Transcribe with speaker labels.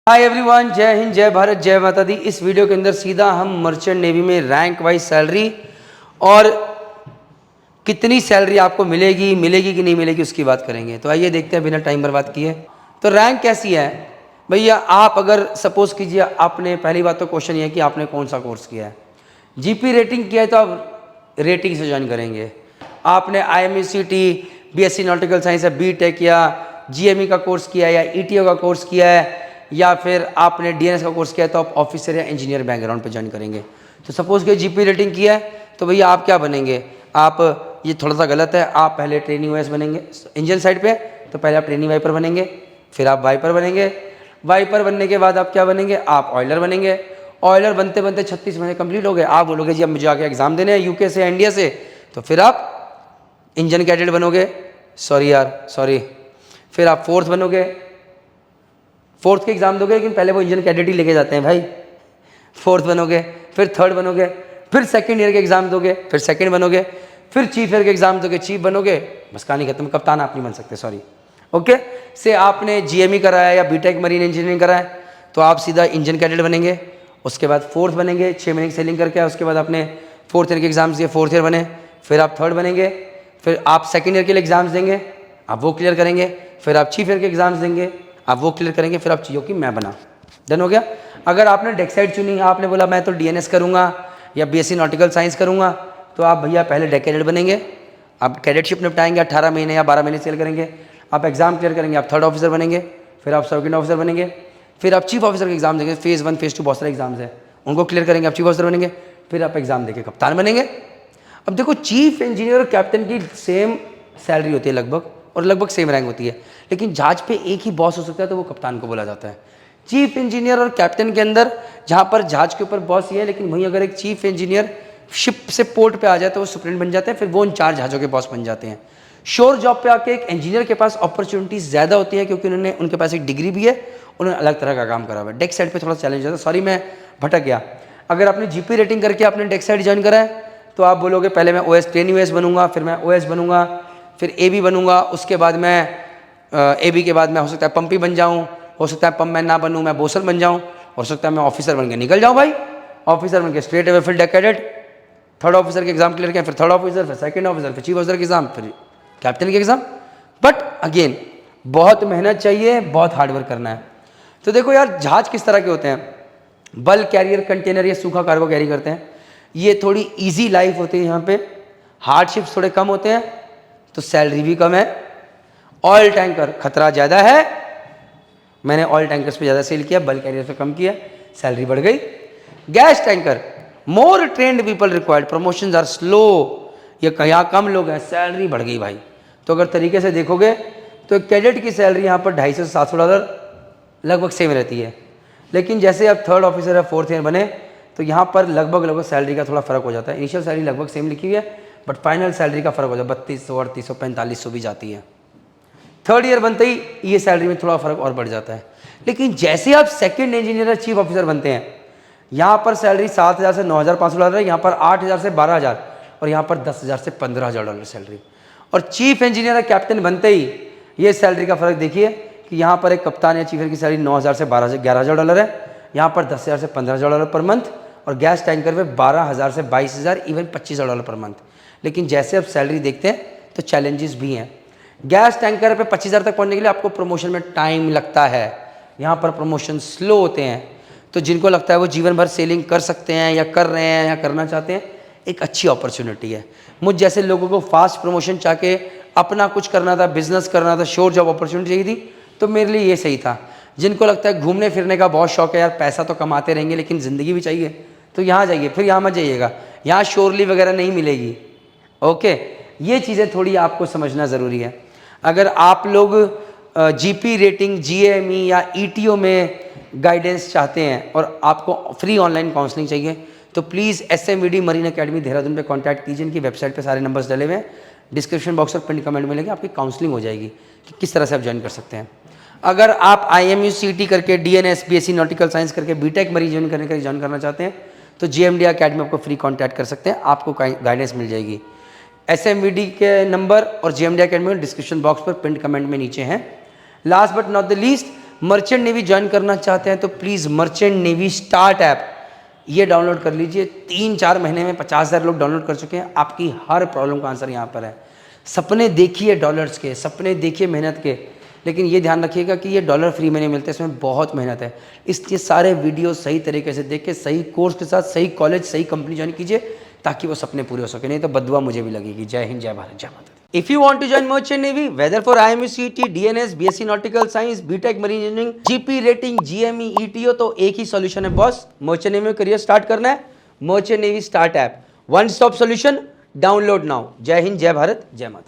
Speaker 1: Hi everyone, जय हिंद, जय भारत, जय माता दी। इस वीडियो के अंदर सीधा हम मर्चेंट नेवी में रैंक वाइज सैलरी और कितनी सैलरी आपको मिलेगी कि नहीं मिलेगी उसकी बात करेंगे। तो आइए देखते हैं बिना टाइम बर्बाद किए। तो रैंक कैसी है भैया। आप अगर सपोज कीजिए आपने, पहली बात तो क्वेश्चन ये है कि आपने कौन सा कोर्स किया है। जीपी रेटिंग किया है तो आप रेटिंग से ज्वाइन करेंगे। आपने IMUCT, BSc नॉटिकल साइंस या BTech या GME का कोर्स किया है या ETO का कोर्स किया है या फिर आपने DNS का कोर्स किया है तो आप ऑफिसर या इंजीनियर बैकग्राउंड पे ज्वाइन करेंगे। तो सपोज कि जीपी रेटिंग किया है तो भैया आप क्या बनेंगे। आप, ये थोड़ा सा गलत है, आप पहले ट्रेनिंग OS बनेंगे इंजन साइड पे। तो पहले आप ट्रेनिंग वाइपर बनेंगे, फिर आप वाइपर बनेंगे। वाइपर बनने के बाद आप क्या बनेंगे, आप ऑयलर बनेंगे। ऑयलर बनते बनते 36 महीने कंप्लीट हो गए। आप बोलोगे जी अब मुझे आके एग्जाम देने हैं UK से, इंडिया से, तो फिर आप इंजन कैडेट बनोगे। सॉरी, फिर आप फोर्थ बनोगे। फोर्थ के एग्जाम दोगे, लेकिन पहले वो इंजन कैडेट ही लेके जाते हैं भाई। फोर्थ बनोगे, फिर थर्ड बनोगे, फिर सेकंड ईयर के एग्जाम दोगे, फिर सेकंड बनोगे, फिर चीफ ईयर के एग्जाम दोगे, चीफ बनोगे। बस कहानी खत्म। कप्तान आप नहीं बन सकते, सॉरी। ओके से आपने GME कराया या BTech मरीन इंजीनियरिंग कराया तो आप सीधा इंजन कैडेट बनेंगे। उसके बाद फोर्थ बनेंगे, 6 महीने की सेलिंग करके। उसके बाद आपने फोर्थ ईयर के एग्जाम्स दिए, फोर्थ ईयर बने। फिर आप थर्ड बनेंगे, फिर आप सेकेंड ईयर के लिए एग्जाम्स देंगे, आप वो क्लियर करेंगे। फिर आप चीफ ईयर के एग्जाम्स देंगे, आप वो क्लियर करेंगे। फिर आप चाहिए कि मैं बना। डन हो गया। अगर आपने डेक साइड चुनी, आपने बोला मैं तो DNS करूँगा या BSc नॉटिकल साइंस करूँगा, तो आप भैया पहले डेक कैडेट बनेंगे। आप कैडेटशिप निपटाएंगे, 18 महीने या 12 महीने सेल करेंगे। आप एग्जाम क्लियर करेंगे, आप थर्ड ऑफिसर बनेंगे। फिर आप सेकंड ऑफिसर बनेंगे। फिर आप चीफ ऑफिसर के एग्जाम देंगे। फेज़ 1 फेज़ 2 बहुत सारे एग्जाम्स हैं, उनको क्लियर करेंगे, आप चीफ ऑफिसर बनेंगे। फिर आप एग्जाम देके कप्तान बनेंगे। अब देखो, चीफ इंजीनियर और कैप्टन की सेम सैलरी होती है लगभग, और लगभग सेम रैंक होती है, लेकिन जहाज पे एक ही बॉस हो सकता है, तो वो कप्तान को बोला जाता है। चीफ इंजीनियर और कैप्टन के अंदर, जहाँ पर जहाज के ऊपर बॉस ही है, लेकिन वहीं अगर एक चीफ इंजीनियर शिप से पोर्ट पे आ जाए तो वो सुप्रिंट बन जाते हैं, फिर वो उन 4 जहाज़ों के बॉस बन जाते हैं। शोर जॉब पे आके एक इंजीनियर के पास अपॉर्चुनिटीज ज़्यादा होती है, क्योंकि उनके पास एक डिग्री भी है, उन्होंने अलग तरह का काम करा हुआ है। डेक साइड पे थोड़ा चैलेंज होता है। सॉरी मैं भटक गया। अगर आपने जीपी रेटिंग करके आपने डेक साइड ज्वाइन करा है तो आप बोलोगे पहले मैं OS ट्रेनिंग OS बनूंगा, फिर मैं OS बनूंगा, फिर AB बनूंगा। उसके बाद मैं AB के बाद मैं हो सकता है पंपी बन जाऊँ, हो सकता है पंप मैन ना बनूँ, मैं बोसर बन जाऊँ, हो सकता है मैं ऑफिसर बन के निकल जाऊँ भाई। ऑफिसर बन के स्ट्रेट अवे फिर डेक कैडेट, थर्ड ऑफिसर के एग्जाम क्लियर किया, फिर थर्ड ऑफिसर, फिर सेकंड ऑफिसर, फिर चीफ ऑफिसर के एग्जाम, फिर कैप्टन के एग्जाम। बट अगेन बहुत मेहनत चाहिए, बहुत हार्डवर्क करना है। तो देखो यार, जहाज किस तरह के होते हैं, बल्क कैरियर, कंटेनर या सूखा कार्गो कैरी करते हैं। ये थोड़ी इजी लाइफ होती है, यहाँ पे हार्डशिप्स थोड़े कम होते हैं, तो सैलरी भी कम है। ऑयल टैंकर खतरा ज़्यादा है, मैंने ऑयल टैंकर्स पे ज़्यादा सेल किया, बल्क कैरियर पे कम किया, सैलरी बढ़ गई। Gas tanker, more trained people required, promotions are slow, ये यहाँ कम लोग हैं, सैलरी बढ़ गई भाई। तो अगर तरीके से देखोगे तो कैडेट की सैलरी यहाँ पर $250 से $700 लगभग सेम रहती है, लेकिन जैसे आप थर्ड ऑफिसर या फोर्थ ईयर बने तो यहाँ पर लगभग सैलरी का थोड़ा फर्क हो जाता है। इनिशियल सैलरी लगभग सेम लिखी हुई है, बट फाइनल सैलरी का फर्क हो जाता है, 3200, 3800, 4500 भी जाती है। थर्ड ईयर बनते ही ये सैलरी में थोड़ा फर्क और बढ़ जाता है। लेकिन जैसे आप सेकंड इंजीनियर या चीफ ऑफिसर बनते हैं, यहाँ पर सैलरी $7,000 से $9,500 है, यहाँ पर $8,000 से $12,000 और यहाँ पर $10,000 से $15,000 सैलरी। और चीफ इंजीनियर या कैप्टन बनते ही ये सैलरी का फर्क देखिए कि यहाँ पर एक कप्तान या चीफ की सैलरी $9,000 से $11,000 है, यहाँ पर $10,000 से $15,000 पर मंथ, और गैस टैंकर पे $12,000 से $22,000, इवन $25,000 पर मंथ। लेकिन जैसे आप सैलरी देखते हैं तो चैलेंजेस भी हैं। गैस टैंकर पे 25,000 तक पहुँचने के लिए आपको प्रमोशन में टाइम लगता है, यहाँ पर प्रमोशन स्लो होते हैं। तो जिनको लगता है वो जीवन भर सेलिंग कर सकते हैं या कर रहे हैं या करना चाहते हैं, एक अच्छी अपॉर्चुनिटी है। मुझ जैसे लोगों को फास्ट प्रमोशन चाह के अपना कुछ करना था, बिजनेस करना था, शोर जॉब अपॉर्चुनिटी चाहिए थी, तो मेरे लिए ये सही था। जिनको लगता है घूमने फिरने का बहुत शौक है, यार पैसा तो कमाते रहेंगे लेकिन ज़िंदगी भी चाहिए, तो यहाँ जाइए। फिर यहाँ मत जाइएगा, यहाँ शोरली वगैरह नहीं मिलेगी। ओके, ये चीज़ें थोड़ी आपको समझना ज़रूरी है। अगर आप लोग GP रेटिंग, GME या ETO में गाइडेंस चाहते हैं और आपको फ्री ऑनलाइन काउंसलिंग चाहिए, तो please SMVD marine academy Dehradun पे कांटेक्ट कीजिए। इनकी वेबसाइट पे सारे नंबर्स डले हुए हैं, डिस्क्रिप्शन बॉक्स और पिन कमेंट मिलेंगे, आपकी काउंसलिंग हो जाएगी कि किस तरह से आप ज्वाइन कर सकते हैं। अगर आप IMUCT करके, DNS, BSc नॉटिकल साइंस करके BTech मरीन ज्वाइन करना चाहते हैं तो GMD अकेडमी आपको फ्री कॉन्टैक्ट कर सकते हैं, आपको गाइडेंस मिल जाएगी। SMVD के नंबर और GMD अकेडमी डिस्क्रिप्शन बॉक्स पर पिन कमेंट में नीचे हैं। Last but not the least, merchant navy join करना चाहते हैं तो please merchant navy start app ये डाउनलोड कर लीजिए। 3-4 महीने में 50,000 लोग डाउनलोड कर चुके हैं। आपकी हर प्रॉब्लम का आंसर यहाँ पर है। सपने देखिए डॉलर्स के, सपने देखिए मेहनत के, लेकिन ये ध्यान रखिएगा कि ये डॉलर फ्री में नहीं मिलते, इसमें बहुत मेहनत है। इसलिए सारे वीडियो सही तरीके से देख के सही कोर्स के साथ सही कॉलेज सही कंपनी ज्वाइन कीजिए ताकि वो सपने पूरे हो सके, नहीं तो बदुआ मुझे भी लगेगी। जय हिंद, जय भारत, जय माता दी। If you want to join Merchant Navy, whether for IMU CET, DNS, BSc Nautical Science, BTech Marine Engineering, GP Rating, GME, ETO, तो एक ही सॉल्यूशन है बॉस, मर्चेंट नेवी में करियर स्टार्ट करना है। Merchant navy start app, one stop solution, download now. जय हिंद, जय भारत, जय माता दी।